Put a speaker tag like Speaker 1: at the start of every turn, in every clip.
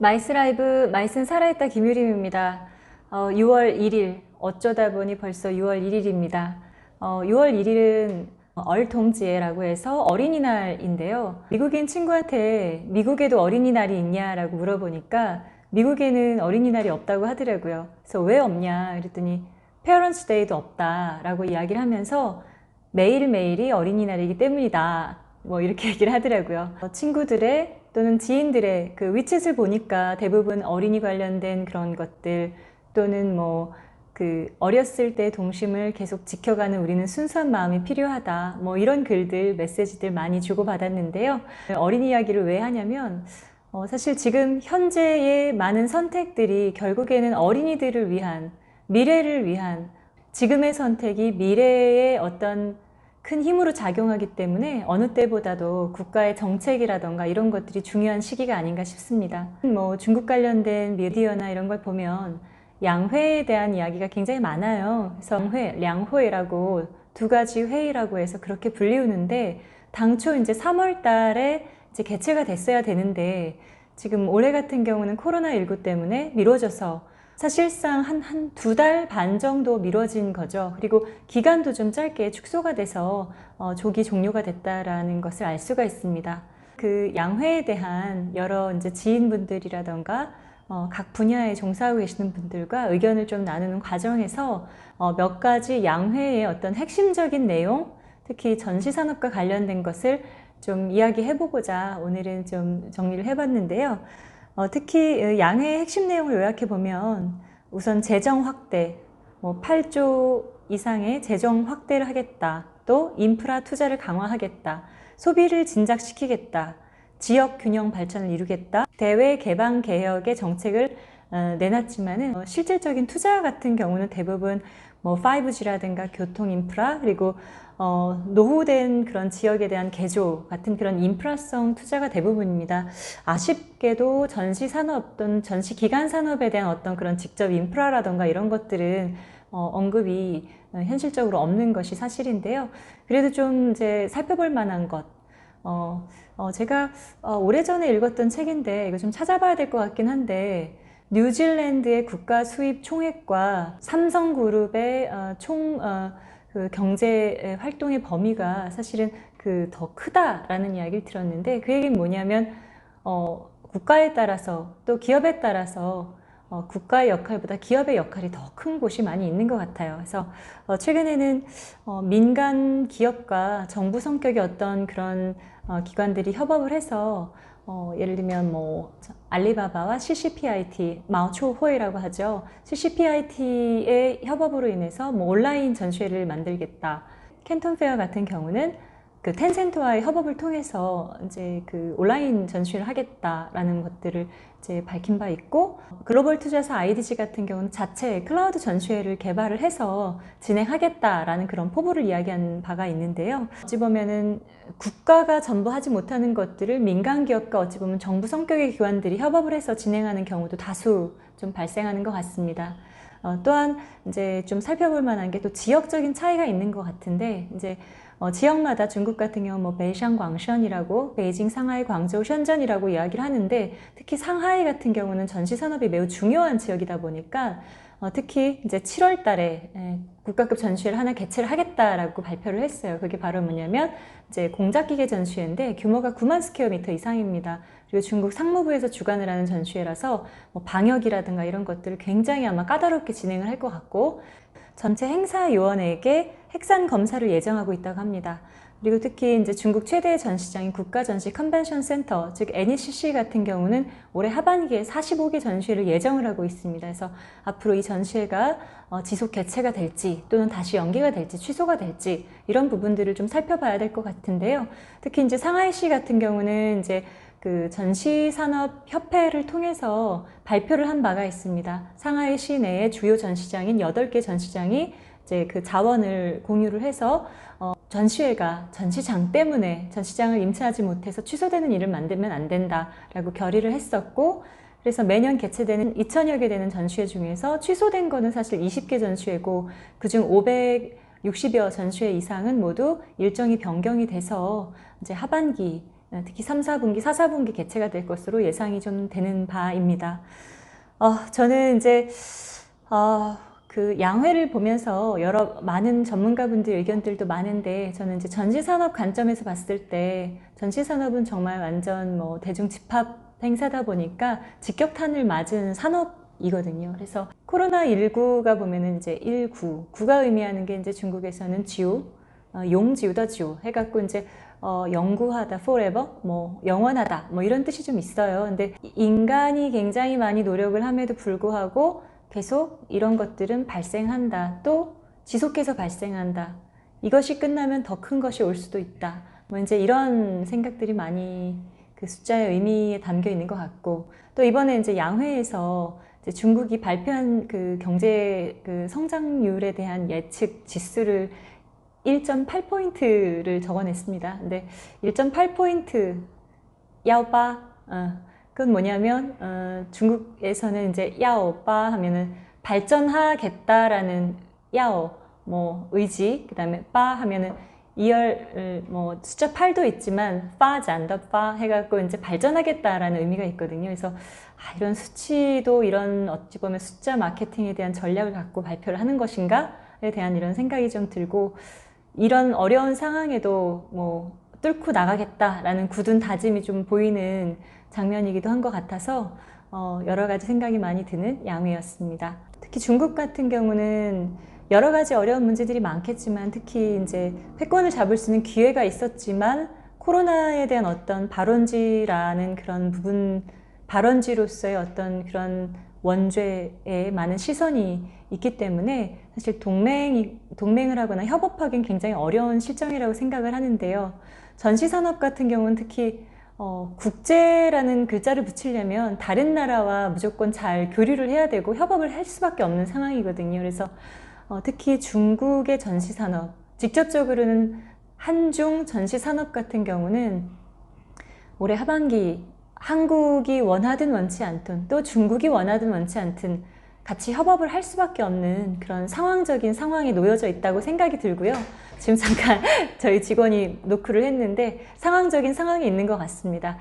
Speaker 1: 마이스라이브 마이슨 살아있다 김유림입니다. 6월 1일 어쩌다 보니 벌써 6월 1일입니다. 6월 1일은 얼동지에라고 해서 어린이날인데요. 미국인 친구한테 미국에도 어린이날이 있냐라고 물어보니까 미국에는 어린이날이 없다고 하더라고요. 그래서 왜 없냐 그랬더니 Parents Day도 없다라고 이야기를 하면서 매일매일이 어린이날이기 때문이다. 뭐 이렇게 얘기를 하더라고요. 친구들의 또는 지인들의 그 위챗을 보니까 대부분 어린이 관련된 그런 것들 또는 뭐 그 어렸을 때 동심을 계속 지켜가는 우리는 순수한 마음이 필요하다 뭐 이런 글들 메시지들 많이 주고받았는데요. 어린이 이야기를 왜 하냐면 사실 지금 현재의 많은 선택들이 결국에는 어린이들을 위한 미래를 위한 지금의 선택이 미래의 어떤 큰 힘으로 작용하기 때문에 어느 때보다도 국가의 정책이라던가 이런 것들이 중요한 시기가 아닌가 싶습니다. 뭐 중국 관련된 미디어나 이런 걸 보면 양회에 대한 이야기가 굉장히 많아요. 그래서 양회, 량회라고 두 가지 회의라고 해서 그렇게 불리우는데 당초 이제 3월 달에 이제 개최가 됐어야 되는데 지금 올해 같은 경우는 코로나19 때문에 미뤄져서 사실상 한 두 달 반 정도 미뤄진 거죠. 그리고 기간도 좀 짧게 축소가 돼서 조기 종료가 됐다라는 것을 알 수가 있습니다. 그 양회에 대한 여러 이제 지인분들이라던가 각 분야에 종사하고 계시는 분들과 의견을 좀 나누는 과정에서 몇 가지 양회의 어떤 핵심적인 내용, 특히 전시산업과 관련된 것을 좀 이야기해보고자 오늘은 좀 정리를 해봤는데요. 특히 양회의 핵심 내용을 요약해 보면 우선 재정 확대, 뭐 8조 이상의 재정 확대를 하겠다. 또 인프라 투자를 강화하겠다. 소비를 진작시키겠다. 지역 균형 발전을 이루겠다. 대외 개방 개혁의 정책을 내놨지만은 실질적인 투자 같은 경우는 대부분 뭐 5G라든가 교통 인프라 그리고 노후된 그런 지역에 대한 개조 같은 그런 인프라성 투자가 대부분입니다. 아쉽게도 전시 산업 또는 전시 기간 산업에 대한 어떤 그런 직접 인프라라던가 이런 것들은 언급이 현실적으로 없는 것이 사실인데요. 그래도 좀 이제 살펴볼 만한 것. 제가 오래전에 읽었던 책인데 이거 좀 찾아봐야 될 것 같긴 한데 뉴질랜드의 국가 수입 총액과 삼성그룹의 그 경제 활동의 범위가 사실은 그 더 크다라는 이야기를 들었는데 그 얘기는 뭐냐면 국가에 따라서 또 기업에 따라서 국가의 역할보다 기업의 역할이 더 큰 곳이 많이 있는 것 같아요. 그래서 최근에는 민간 기업과 정부 성격의 어떤 그런 기관들이 협업을 해서 예를 들면 뭐 알리바바와 CCPIT, 마오초호이라고 하죠. CCPIT의 협업으로 인해서 뭐 온라인 전시회를 만들겠다. 캔톤 페어 같은 경우는 그 텐센트와의 협업을 통해서 이제 그 온라인 전시회를 하겠다라는 것들을 이제 밝힌 바 있고, 글로벌 투자사 IDG 같은 경우는 자체 클라우드 전시회를 개발을 해서 진행하겠다라는 그런 포부를 이야기한 바가 있는데요. 어찌 보면은 국가가 전부 하지 못하는 것들을 민간 기업과 어찌 보면 정부 성격의 기관들이 협업을 해서 진행하는 경우도 다수 좀 발생하는 것 같습니다. 또한 이제 좀 살펴볼 만한 게 또 지역적인 차이가 있는 것 같은데 이제 지역마다 중국 같은 경우 뭐 베이샹 광션이라고 베이징, 상하이, 광저우, 션전이라고 이야기를 하는데 특히 상하이 같은 경우는 전시 산업이 매우 중요한 지역이다 보니까 특히 이제 7월 달에 국가급 전시회를 하나 개최를 하겠다라고 발표를 했어요. 그게 바로 뭐냐면 이제 공작기계 전시회인데 규모가 9만 스퀘어미터 이상입니다. 그리고 중국 상무부에서 주관을 하는 전시회라서 뭐 방역이라든가 이런 것들을 굉장히 아마 까다롭게 진행을 할 것 같고 전체 행사 요원에게 핵산 검사를 예정하고 있다고 합니다. 그리고 특히 이제 중국 최대의 전시장인 국가전시 컨벤션 센터, 즉 NECC 같은 경우는 올해 하반기에 45개 전시회를 예정을 하고 있습니다. 그래서 앞으로 이 전시회가 지속 개최가 될지 또는 다시 연기가 될지 취소가 될지 이런 부분들을 좀 살펴봐야 될 것 같은데요. 특히 이제 상하이시 같은 경우는 이제 그 전시산업협회를 통해서 발표를 한 바가 있습니다. 상하이 시내의 주요 전시장인 8개 전시장이 이제 그 자원을 공유를 해서 전시회가 전시장 때문에 전시장을 임차하지 못해서 취소되는 일을 만들면 안 된다라고 결의를 했었고, 그래서 매년 개최되는 2,000여 개 되는 전시회 중에서 취소된 거는 사실 20개 전시회고 그중 560여 전시회 이상은 모두 일정이 변경이 돼서 이제 하반기 특히 3, 4분기, 4, 4분기 개최가 될 것으로 예상이 좀 되는 바입니다. 저는 이제 그 양회를 보면서 많은 전문가분들 의견들도 많은데, 저는 이제 전시산업 관점에서 봤을 때 전시산업은 정말 완전 뭐 대중 집합 행사다 보니까 직격탄을 맞은 산업이거든요. 그래서 코로나19가 보면은 이제 19가 의미하는 게 이제 중국에서는 지우, 용지우다 지우 해갖고 이제 영구하다, forever, 뭐 영원하다, 뭐 이런 뜻이 좀 있어요. 근데 인간이 굉장히 많이 노력을 함에도 불구하고 계속 이런 것들은 발생한다. 또 지속해서 발생한다. 이것이 끝나면 더 큰 것이 올 수도 있다. 뭐 이제 이런 생각들이 많이 그 숫자의 의미에 담겨 있는 것 같고, 또 이번에 이제 양회에서 이제 중국이 발표한 그 경제 그 성장률에 대한 예측 지수를 1.8포인트를 적어냈습니다. 근데 1.8포인트 야오빠, 그건 뭐냐면 중국에서는 이제 야오빠 하면은 발전하겠다라는 야오, 뭐 의지, 그 다음에 빠 하면은 뭐 숫자 8도 있지만 파잔더 파 해갖고 이제 발전하겠다라는 의미가 있거든요. 그래서 이런 수치도 이런 어찌 보면 숫자 마케팅에 대한 전략을 갖고 발표를 하는 것인가에 대한 이런 생각이 좀 들고, 이런 어려운 상황에도 뭐 뚫고 나가겠다라는 굳은 다짐이 좀 보이는 장면이기도 한 것 같아서 여러 가지 생각이 많이 드는 양회였습니다. 특히 중국 같은 경우는 여러 가지 어려운 문제들이 많겠지만, 특히 이제 패권을 잡을 수 있는 기회가 있었지만 코로나에 대한 어떤 발원지라는 그런 부분, 발원지로서의 어떤 그런 원죄에 많은 시선이 있기 때문에 사실 동맹을 하거나 협업하기는 굉장히 어려운 실정이라고 생각을 하는데요. 전시산업 같은 경우는 특히 국제라는 글자를 붙이려면 다른 나라와 무조건 잘 교류를 해야 되고 협업을 할 수밖에 없는 상황이거든요. 그래서 특히 중국의 전시산업, 직접적으로는 한중 전시산업 같은 경우는 올해 하반기 한국이 원하든 원치 않든 또 중국이 원하든 원치 않든 같이 협업을 할 수밖에 없는 그런 상황적인 상황에 놓여져 있다고 생각이 들고요. 지금 잠깐 저희 직원이 노크를 했는데 상황적인 상황에 있는 것 같습니다.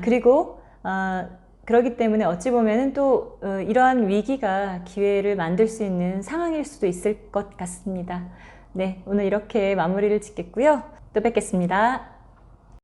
Speaker 1: 그리고 그렇기 때문에 어찌 보면은 또 이러한 위기가 기회를 만들 수 있는 상황일 수도 있을 것 같습니다. 네, 오늘 이렇게 마무리를 짓겠고요. 또 뵙겠습니다.